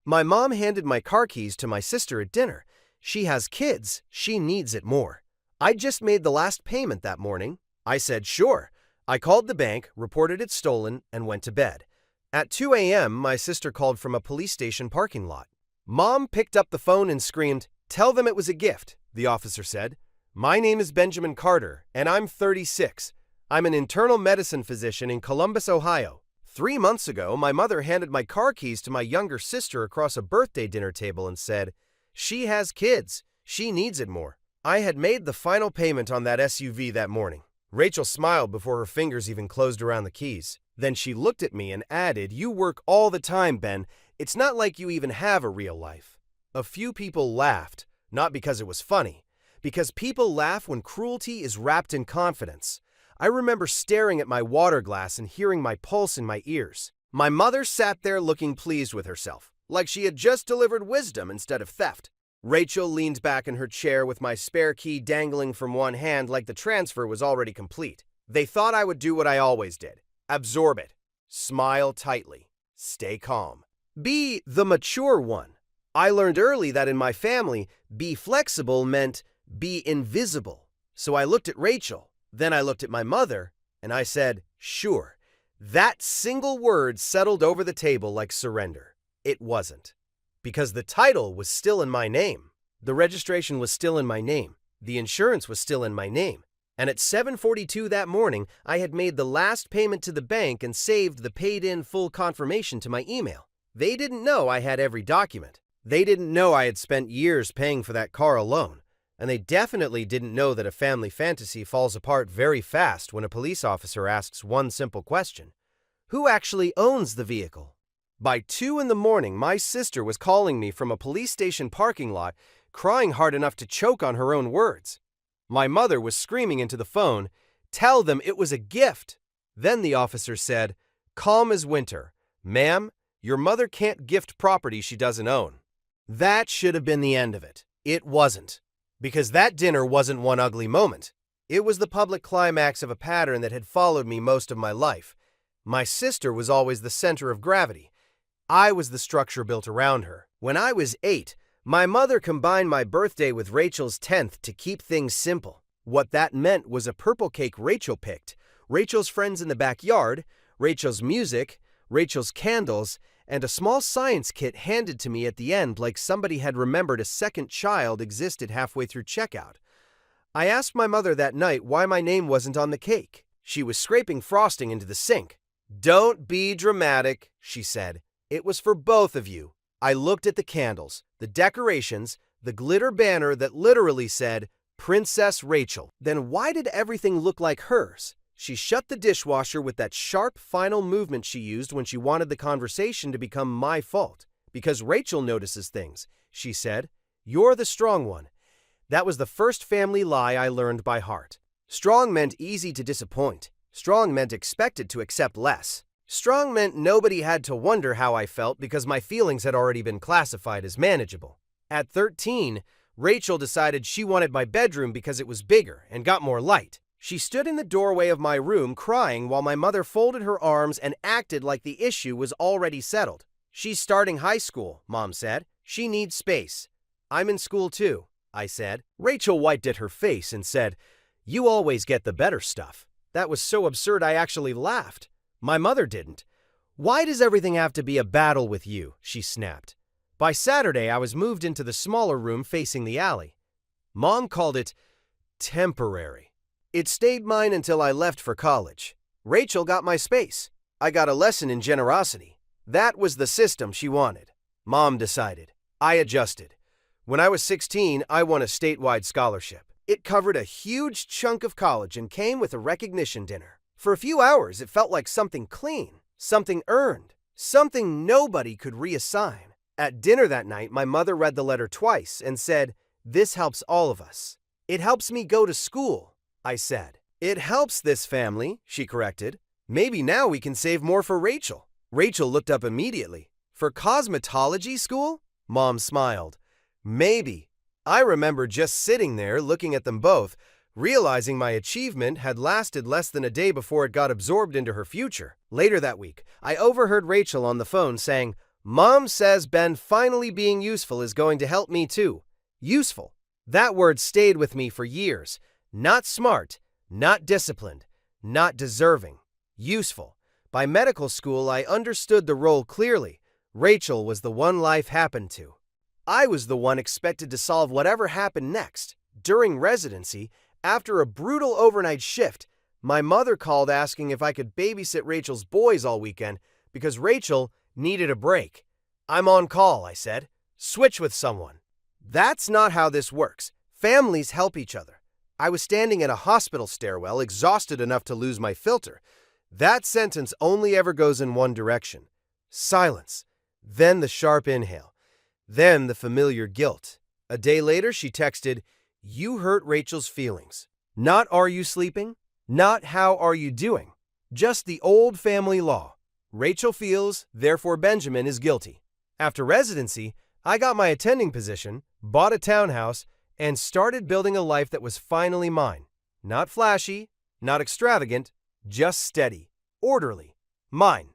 My mom handed my car keys to my sister at dinner. She has kids. She needs it more. I just made the last payment that morning. I said, sure. I called the bank, reported it stolen, and went to bed. At 2 a.m., my sister called from a police station parking lot. Mom picked up the phone and screamed, "Tell them it was a gift," the officer said. "My name is Benjamin Carter, and I'm 36. I'm an internal medicine physician in Columbus, Ohio. 3 months ago, my mother handed my car keys to my younger sister across a birthday dinner table and said, 'She has kids. She needs it more.'" I had made the final payment on that SUV that morning. Rachel smiled before her fingers even closed around the keys. Then she looked at me and added, "You work all the time, Ben. It's not like you even have a real life." A few people laughed, not because it was funny, because people laugh when cruelty is wrapped in confidence. I remember staring at my water glass and hearing my pulse in my ears. My mother sat there looking pleased with herself, like she had just delivered wisdom instead of theft. Rachel leaned back in her chair with my spare key dangling from one hand like the transfer was already complete. They thought I would do what I always did. Absorb it. Smile tightly. Stay calm. Be the mature one. I learned early that in my family, be flexible meant be invisible. So I looked at Rachel, then I looked at my mother, and I said, sure. That single word settled over the table like surrender. It wasn't. Because the title was still in my name. The registration was still in my name. The insurance was still in my name. And at 7:42 that morning, I had made the last payment to the bank and saved the paid-in full confirmation to my email. They didn't know I had every document. They didn't know I had spent years paying for that car alone. And they definitely didn't know that a family fantasy falls apart very fast when a police officer asks one simple question: who actually owns the vehicle? By 2 in the morning, my sister was calling me from a police station parking lot, crying hard enough to choke on her own words. My mother was screaming into the phone, "Tell them it was a gift." Then the officer said, calm as winter, "Ma'am, your mother can't gift property she doesn't own." That should have been the end of it. It wasn't. Because that dinner wasn't one ugly moment. It was the public climax of a pattern that had followed me most of my life. My sister was always the center of gravity. I was the structure built around her. When I was 8, my mother combined my birthday with Rachel's 10th to keep things simple. What that meant was a purple cake Rachel picked, Rachel's friends in the backyard, Rachel's music, Rachel's candles, and a small science kit handed to me at the end like somebody had remembered a second child existed halfway through checkout. I asked my mother that night why my name wasn't on the cake. She was scraping frosting into the sink. "Don't be dramatic," she said. "It was for both of you." I looked at the candles, the decorations, the glitter banner that literally said, "Princess Rachel." Then why did everything look like hers? She shut the dishwasher with that sharp, final movement she used when she wanted the conversation to become my fault. "Because Rachel notices things," she said. "You're the strong one." That was the first family lie I learned by heart. Strong meant easy to disappoint. Strong meant expected to accept less. Strong meant nobody had to wonder how I felt because my feelings had already been classified as manageable. At 13, Rachel decided she wanted my bedroom because it was bigger and got more light. She stood in the doorway of my room crying while my mother folded her arms and acted like the issue was already settled. "She's starting high school," Mom said. "She needs space." "I'm in school too," I said. Rachel wiped at her face and said, "You always get the better stuff." That was so absurd I actually laughed. My mother didn't. "Why does everything have to be a battle with you?" she snapped. By Saturday, I was moved into the smaller room facing the alley. Mom called it temporary. It stayed mine until I left for college. Rachel got my space. I got a lesson in generosity. That was the system she wanted. Mom decided. I adjusted. When I was 16, I won a statewide scholarship. It covered a huge chunk of college and came with a recognition dinner. For a few hours, it felt like something clean, something earned, something nobody could reassign. At dinner that night, my mother read the letter twice and said, "This helps all of us." "It helps me go to school," I said. "It helps this family," she corrected. "Maybe now we can save more for Rachel." Rachel looked up immediately. "For cosmetology school?" Mom smiled. "Maybe." I remember just sitting there looking at them both, realizing my achievement had lasted less than a day before it got absorbed into her future. Later that week, I overheard Rachel on the phone saying, Mom says Ben finally being useful is going to help me too. Useful. That word stayed with me for years. Not smart, not disciplined, not deserving. Useful. By medical school, I understood the role clearly. Rachel was the one life happened to. I was the one expected to solve whatever happened next. During residency, after a brutal overnight shift, my mother called asking if I could babysit Rachel's boys all weekend because Rachel needed a break. I'm on call, I said. Switch with someone. That's not how this works. Families help each other. I was standing in a hospital stairwell, exhausted enough to lose my filter. That sentence only ever goes in one direction. Silence. Then the sharp inhale. Then the familiar guilt. A day later, she texted, "You hurt Rachel's feelings. Not are you sleeping? Not how are you doing? Just the old family law. Rachel feels, therefore Benjamin is guilty." After residency, I got my attending position, bought a townhouse, and started building a life that was finally mine. Not flashy, not extravagant, just steady, orderly, mine.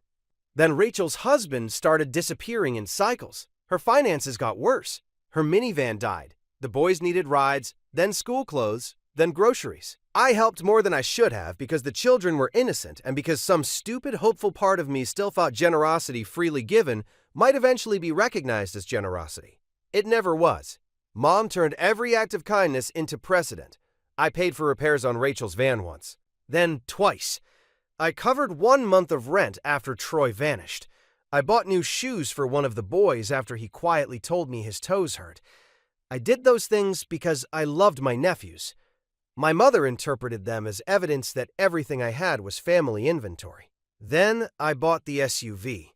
Then Rachel's husband started disappearing in cycles. Her finances got worse. Her minivan died. The boys needed rides, then school clothes, then groceries. I helped more than I should have because the children were innocent and because some stupid, hopeful part of me still thought generosity freely given might eventually be recognized as generosity. It never was. Mom turned every act of kindness into precedent. I paid for repairs on Rachel's van once. Then twice. I covered 1 month of rent after Troy vanished. I bought new shoes for one of the boys after he quietly told me his toes hurt. I did those things because I loved my nephews. My mother interpreted them as evidence that everything I had was family inventory. Then I bought the SUV.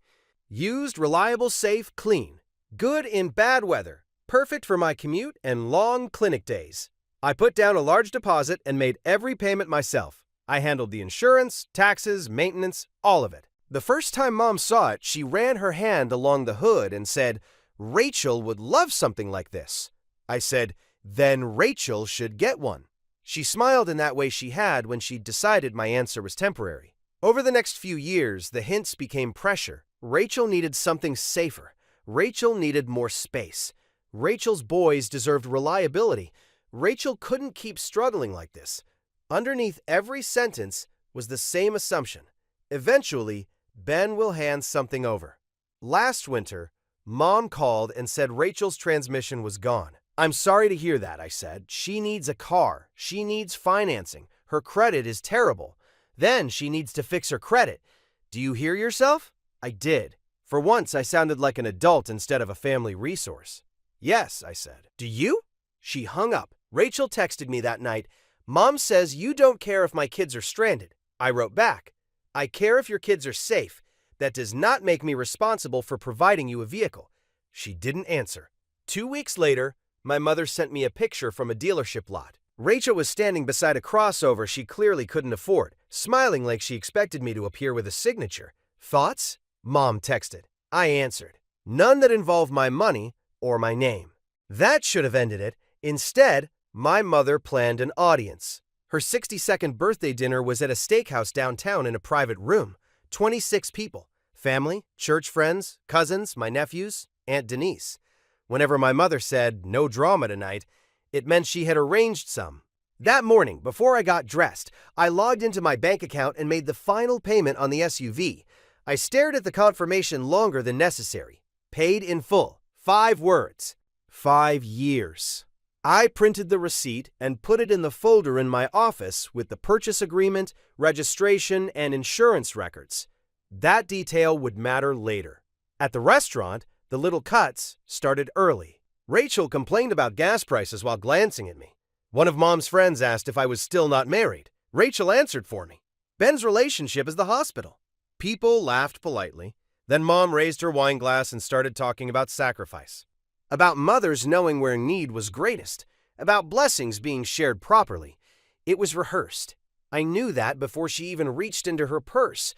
Used, reliable, safe, clean. Good in bad weather. Perfect for my commute and long clinic days. I put down a large deposit and made every payment myself. I handled the insurance, taxes, maintenance, all of it. The first time Mom saw it, she ran her hand along the hood and said, "Rachel would love something like this." I said, "Then Rachel should get one." She smiled in that way she had when she decided my answer was temporary. Over the next few years, the hints became pressure. Rachel needed something safer. Rachel needed more space. Rachel's boys deserved reliability. Rachel couldn't keep struggling like this. Underneath every sentence was the same assumption. Eventually, Ben will hand something over. Last winter, Mom called and said Rachel's transmission was gone. "I'm sorry to hear that," I said. "She needs a car. She needs financing. Her credit is terrible. Then she needs to fix her credit. Do you hear yourself?" I did. For once, I sounded like an adult instead of a family resource. "Yes," I said. "Do you?" She hung up. Rachel texted me that night, "Mom says you don't care if my kids are stranded." I wrote back, "I care if your kids are safe. That does not make me responsible for providing you a vehicle." She didn't answer. 2 weeks later, my mother sent me a picture from a dealership lot. Rachel was standing beside a crossover she clearly couldn't afford, smiling like she expected me to appear with a signature. "Thoughts?" Mom texted. I answered, "None that involve my money or my name." That should have ended it. Instead, my mother planned an audience. Her 62nd birthday dinner was at a steakhouse downtown in a private room. 26 people. Family, church friends, cousins, my nephews, Aunt Denise. Whenever my mother said, "No drama tonight," it meant she had arranged some. That morning, before I got dressed, I logged into my bank account and made the final payment on the SUV. I stared at the confirmation longer than necessary. Paid in full. 5 words. 5 years. I printed the receipt and put it in the folder in my office with the purchase agreement, registration, and insurance records. That detail would matter later. At the restaurant, the little cuts started early. Rachel complained about gas prices while glancing at me. One of Mom's friends asked if I was still not married. Rachel answered for me. Ben's relationship is the hospital. People laughed politely. Then Mom raised her wine glass and started talking about sacrifice. About mothers knowing where need was greatest. About blessings being shared properly. It was rehearsed. I knew that before she even reached into her purse.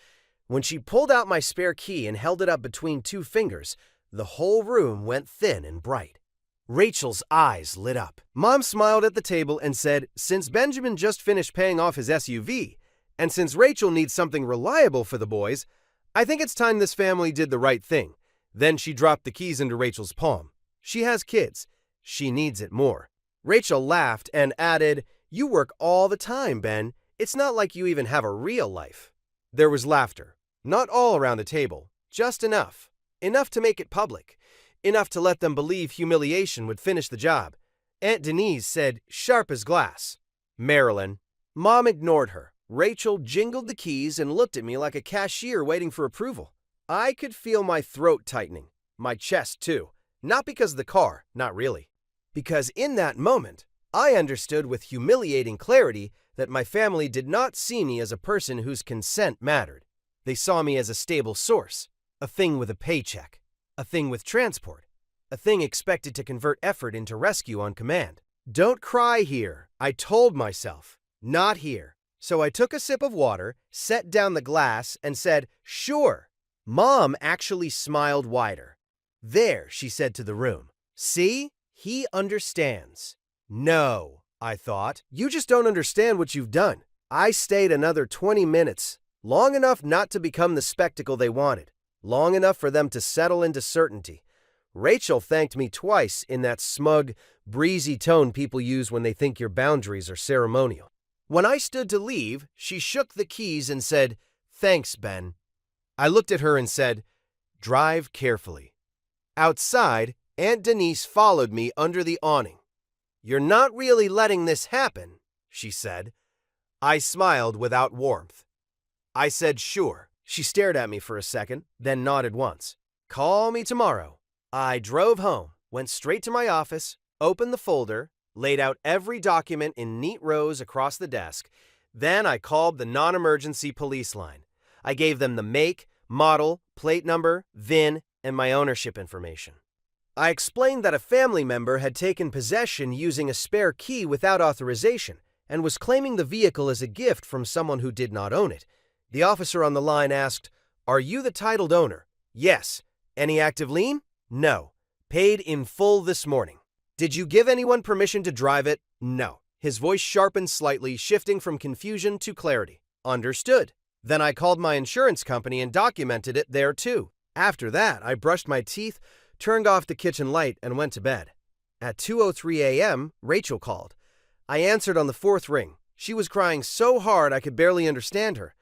When she pulled out my spare key and held it up between 2 fingers, the whole room went thin and bright. Rachel's eyes lit up. Mom smiled at the table and said, "Since Benjamin just finished paying off his SUV, and since Rachel needs something reliable for the boys, I think it's time this family did the right thing. Then she dropped the keys into Rachel's palm. She has kids. She needs it more. Rachel laughed and added, "You work all the time, Ben. It's not like you even have a real life." There was laughter. Not all around the table, just enough. Enough to make it public. Enough to let them believe humiliation would finish the job. Aunt Denise said, sharp as glass, "Marilyn." Mom ignored her. Rachel jingled the keys and looked at me like a cashier waiting for approval. I could feel my throat tightening. My chest, too. Not because of the car, not really. Because in that moment, I understood with humiliating clarity that my family did not see me as a person whose consent mattered. They saw me as a stable source, a thing with a paycheck, a thing with transport, a thing expected to convert effort into rescue on command. Don't cry here, I told myself. Not here. So I took a sip of water, set down the glass, and said, "Sure." Mom actually smiled wider. "There," she said to the room. "See? He understands." No, I thought. You just don't understand what you've done. I stayed another 20 minutes, long enough not to become the spectacle they wanted, long enough for them to settle into certainty. Rachel thanked me twice in that smug, breezy tone people use when they think your boundaries are ceremonial. When I stood to leave, she shook the keys and said, "Thanks, Ben." I looked at her and said, "Drive carefully." Outside, Aunt Denise followed me under the awning. "You're not really letting this happen," she said. I smiled without warmth. I said, "Sure." She stared at me for a second, then nodded once. "Call me tomorrow." I drove home, went straight to my office, opened the folder, laid out every document in neat rows across the desk. Then I called the non-emergency police line. I gave them the make, model, plate number, VIN, and my ownership information. I explained that a family member had taken possession using a spare key without authorization and was claiming the vehicle as a gift from someone who did not own it. The officer on the line asked, "Are you the titled owner?" "Yes." "Any active lien?" "No." "Paid in full this morning." "Did you give anyone permission to drive it?" "No." His voice sharpened slightly, shifting from confusion to clarity. "Understood." Then I called my insurance company and documented it there too. After that, I brushed my teeth, turned off the kitchen light, and went to bed. At 2:03 a.m., Rachel called. I answered on the fourth ring. She was crying so hard I could barely understand her.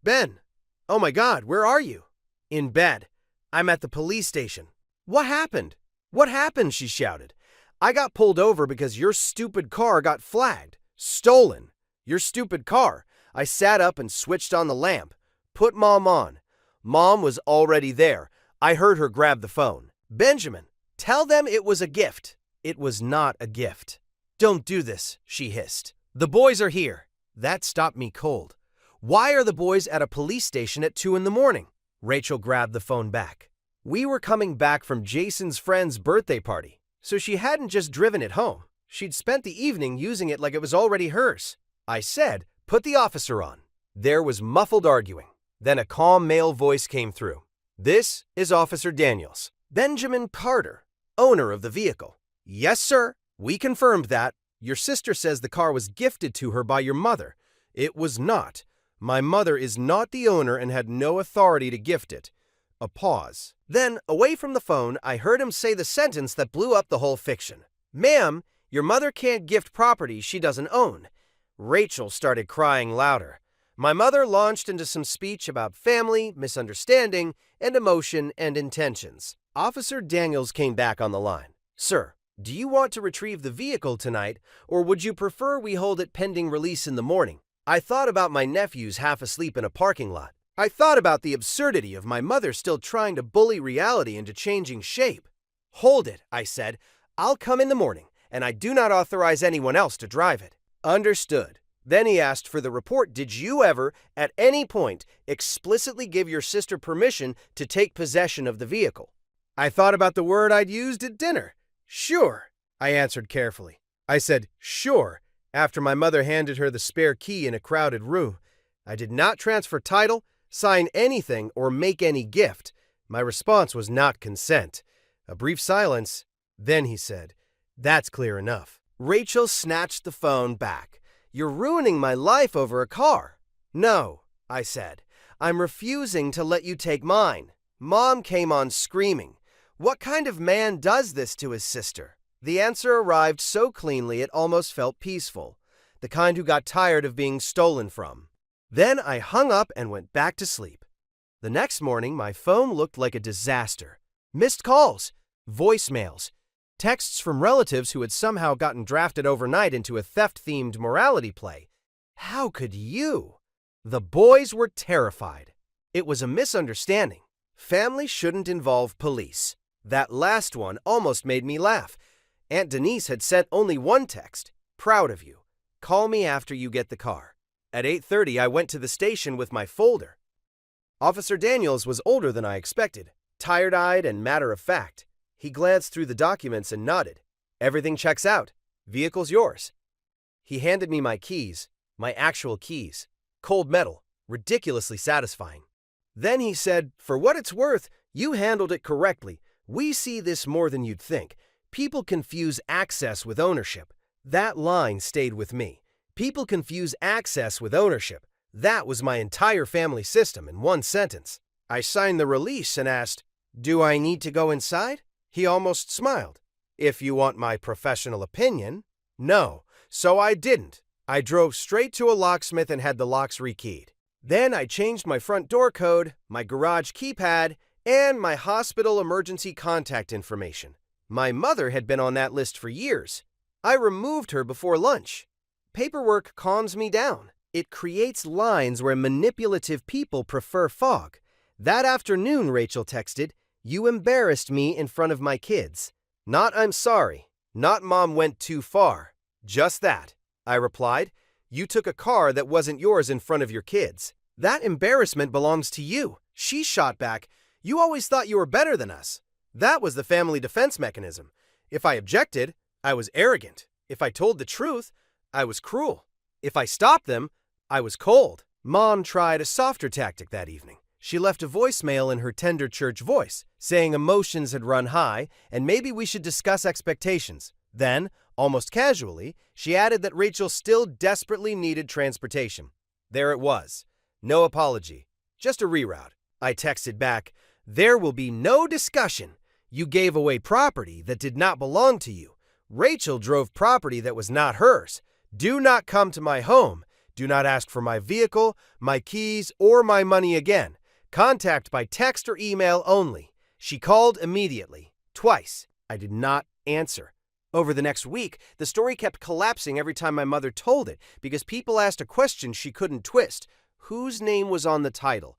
"Ben, oh my God, where are you?" "In bed. I'm at the police station." "What happened? What happened?" she shouted. "I got pulled over because your stupid car got flagged. Stolen. Your stupid car." I sat up and switched on the lamp. "Put Mom on." Mom was already there. I heard her grab the phone. "Benjamin, tell them it was a gift." It was not a gift. "Don't do this," she hissed. "The boys are here." That stopped me cold. "Why are the boys at a police station at 2 in the morning?" Rachel grabbed the phone back. We were coming back from Jason's friend's birthday party, so she hadn't just driven it home. She'd spent the evening using it like it was already hers. I said, "Put the officer on." There was muffled arguing. Then a calm male voice came through. "This is Officer Daniels. Benjamin Carter, owner of the vehicle." "Yes, sir. We confirmed that. Your sister says the car was gifted to her by your mother. It was not. My mother is not the owner and had no authority to gift it." A pause. Then, away from the phone, I heard him say the sentence that blew up the whole fiction. "Ma'am, your mother can't gift property she doesn't own." Rachel started crying louder. My mother launched into some speech about family, misunderstanding, and emotion and intentions. Officer Daniels came back on the line. "Sir, do you want to retrieve the vehicle tonight, or would you prefer we hold it pending release in the morning?" I thought about my nephews half asleep in a parking lot. I thought about the absurdity of my mother still trying to bully reality into changing shape. "Hold it," I said. "I'll come in the morning, and I do not authorize anyone else to drive it." "Understood." Then he asked for the report. "Did you ever, at any point, explicitly give your sister permission to take possession of the vehicle?" I thought about the word I'd used at dinner. "Sure," I answered carefully. I said, "Sure," after my mother handed her the spare key in a crowded room. I did not transfer title, sign anything, or make any gift. My response was not consent. A brief silence. Then he said, "That's clear enough." Rachel snatched the phone back. "You're ruining my life over a car." "No," I said. "I'm refusing to let you take mine." Mom came on screaming. What kind of man does this to his sister? The answer arrived so cleanly it almost felt peaceful. The kind who got tired of being stolen from. Then I hung up and went back to sleep. The next morning, my phone looked like a disaster. Missed calls, voicemails, texts from relatives who had somehow gotten drafted overnight into a theft-themed morality play. How could you? The boys were terrified. It was a misunderstanding. Family shouldn't involve police. That last one almost made me laugh. Aunt Denise had sent only one text. Proud of you. Call me after you get the car. At 8:30, I went to the station with my folder. Officer Daniels was older than I expected, tired-eyed and matter-of-fact. He glanced through the documents and nodded. Everything checks out. Vehicle's yours. He handed me my keys, my actual keys. Cold metal, ridiculously satisfying. Then he said, "For what it's worth, you handled it correctly. We see this more than you'd think. People confuse access with ownership." That line stayed with me. People confuse access with ownership. That was my entire family system in one sentence. I signed the release and asked, "Do I need to go inside?" He almost smiled. "If you want my professional opinion." No, so I didn't. I drove straight to a locksmith and had the locks rekeyed. Then I changed my front door code, my garage keypad, and my hospital emergency contact information. My mother had been on that list for years. I removed her before lunch. Paperwork calms me down. It creates lines where manipulative people prefer fog. That afternoon, Rachel texted, "You embarrassed me in front of my kids." Not "I'm sorry," not "Mom went too far." Just that. I replied, "You took a car that wasn't yours in front of your kids. That embarrassment belongs to you." She shot back, "You always thought you were better than us." That was the family defense mechanism. If I objected, I was arrogant. If I told the truth, I was cruel. If I stopped them, I was cold. Mom tried a softer tactic that evening. She left a voicemail in her tender church voice, saying emotions had run high and maybe we should discuss expectations. Then, almost casually, she added that Rachel still desperately needed transportation. There it was. No apology. Just a reroute. I texted back, "There will be no discussion. You gave away property that did not belong to you. Rachel drove property that was not hers. Do not come to my home. Do not ask for my vehicle, my keys, or my money again. Contact by text or email only." She called immediately. Twice. I did not answer. Over the next week, the story kept collapsing every time my mother told it because people asked a question she couldn't twist. Whose name was on the title?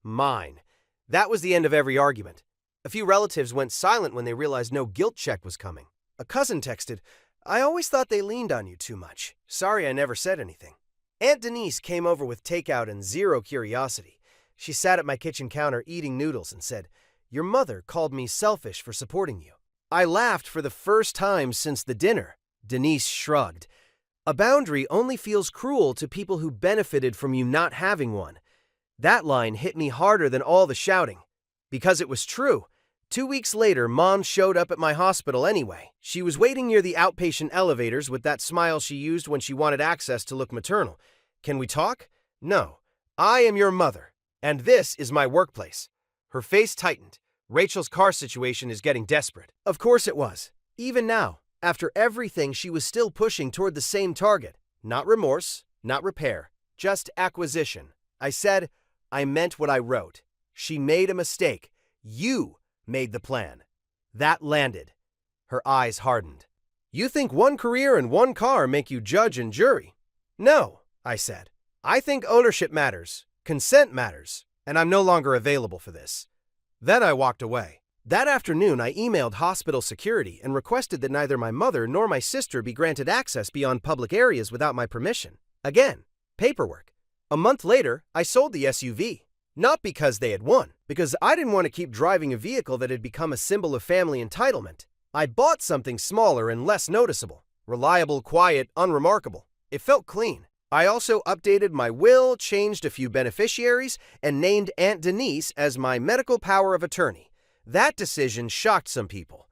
Mine. That was the end of every argument. A few relatives went silent when they realized no guilt check was coming. A cousin texted, "I always thought they leaned on you too much. Sorry I never said anything." Aunt Denise came over with takeout and zero curiosity. She sat at my kitchen counter eating noodles and said, "Your mother called me selfish for supporting you." I laughed for the first time since the dinner. Denise shrugged. "A boundary only feels cruel to people who benefited from you not having one." That line hit me harder than all the shouting. Because it was true. 2 weeks later, Mom showed up at my hospital anyway. She was waiting near the outpatient elevators with that smile she used when she wanted access to look maternal. "Can we talk?" "No. I am your mother, and this is my workplace." Her face tightened. Rachel's car situation is getting desperate. Of course it was. Even now, after everything, she was still pushing toward the same target. Not remorse, not repair, just acquisition. I said, I meant what I wrote. She made a mistake. You made the plan. That landed. Her eyes hardened. "You think one career and one car make you judge and jury?" "No," I said. "I think ownership matters, consent matters, and I'm no longer available for this." Then I walked away. That afternoon, I emailed hospital security and requested that neither my mother nor my sister be granted access beyond public areas without my permission. Again, paperwork. A month later, I sold the SUV. Not because they had won, because I didn't want to keep driving a vehicle that had become a symbol of family entitlement. I bought something smaller and less noticeable. Reliable, quiet, unremarkable. It felt clean. I also updated my will, changed a few beneficiaries, and named Aunt Denise as my medical power of attorney. That decision shocked some people.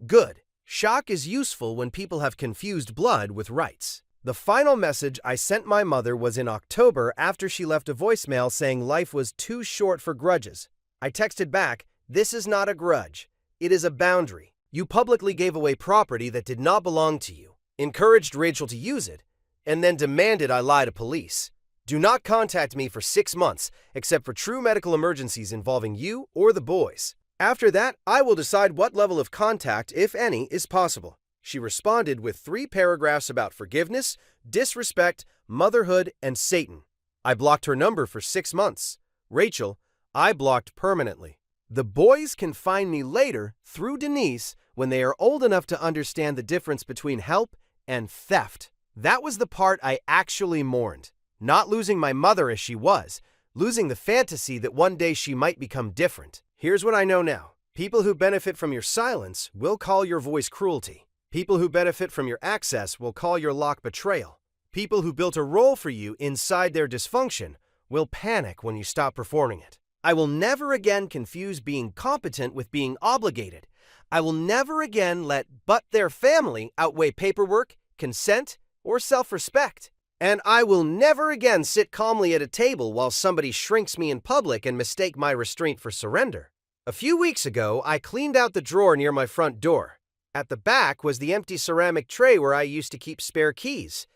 Good. Shock is useful when people have confused blood with rights. The final message I sent my mother was in October after she left a voicemail saying life was too short for grudges. I texted back, This is not a grudge. It is a boundary. You publicly gave away property that did not belong to you, encouraged Rachel to use it, and then demanded I lie to police. Do not contact me for 6 months, except for true medical emergencies involving you or the boys. After that, I will decide what level of contact, if any, is possible. She responded with 3 paragraphs about forgiveness, disrespect, motherhood, and Satan. I blocked her number for 6 months. Rachel, I blocked permanently. The boys can find me later through Denise when they are old enough to understand the difference between help and theft. That was the part I actually mourned. Not losing my mother as she was, losing the fantasy that one day she might become different. Here's what I know now. People who benefit from your silence will call your voice cruelty. People who benefit from your access will call your lock betrayal. People who built a role for you inside their dysfunction will panic when you stop performing it. I will never again confuse being competent with being obligated. I will never again let but their family outweigh paperwork, consent, or self-respect. And I will never again sit calmly at a table while somebody shrinks me in public and mistake my restraint for surrender. A few weeks ago, I cleaned out the drawer near my front door. At the back was the empty ceramic tray where I used to keep spare keys.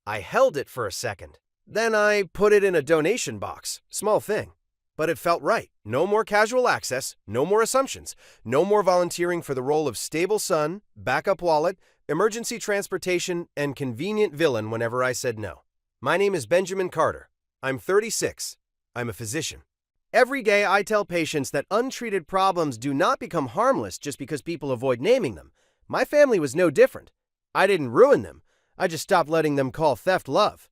I held it for a second. Then I put it in a donation box. Small thing. But it felt right. No more casual access, no more assumptions, no more volunteering for the role of stable son, backup wallet, emergency transportation, and convenient villain whenever I said no. My name is Benjamin Carter. I'm 36. I'm a physician. Every day I tell patients that untreated problems do not become harmless just because people avoid naming them. My family was no different. I didn't ruin them. I just stopped letting them call theft love.